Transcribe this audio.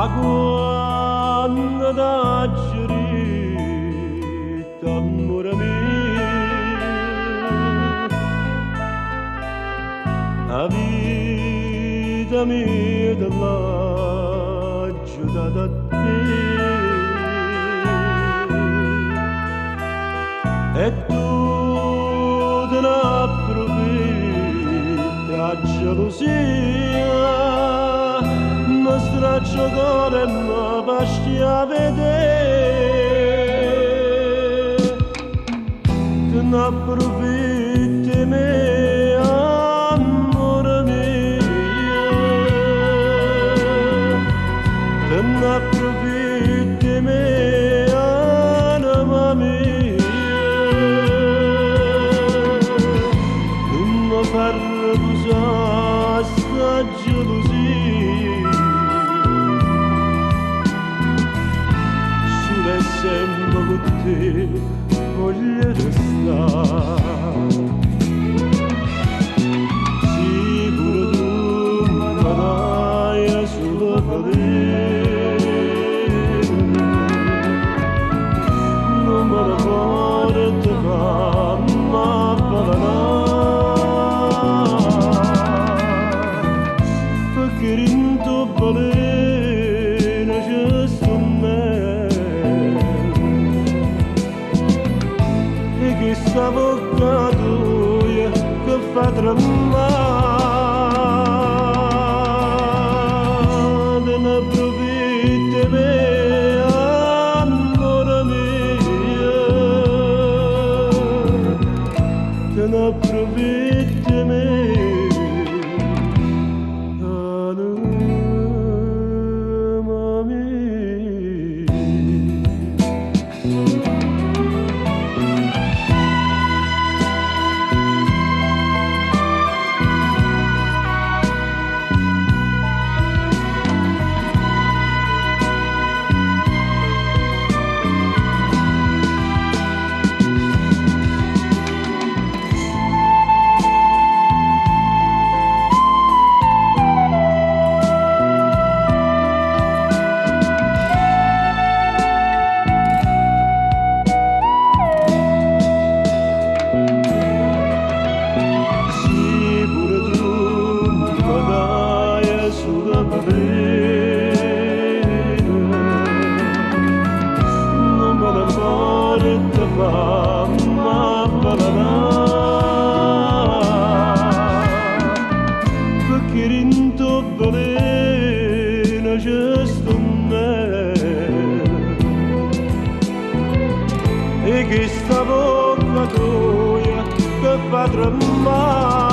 quando t'aggiorita, amore mio, la vita mia te l'ha giudata a te. E tu te ne approfitti a gelosia, mi straccio cuore e mi pasci a vedere. Te ne approfitti me, amore mio, te ne approfitti me, anima mia. Far usare sta gelosia, solo e sempre con te voglio restare. Sì, pure tu mi dai solo vedere, non me la porto ma queriendo valer giusto me, e che sta bocca tua che fa tremare, ne approfitti me, amore mio, te ne approfitti me. Non me la porta mamma perché rinto valena giusto me, e che sta bocca tua che fa tremare.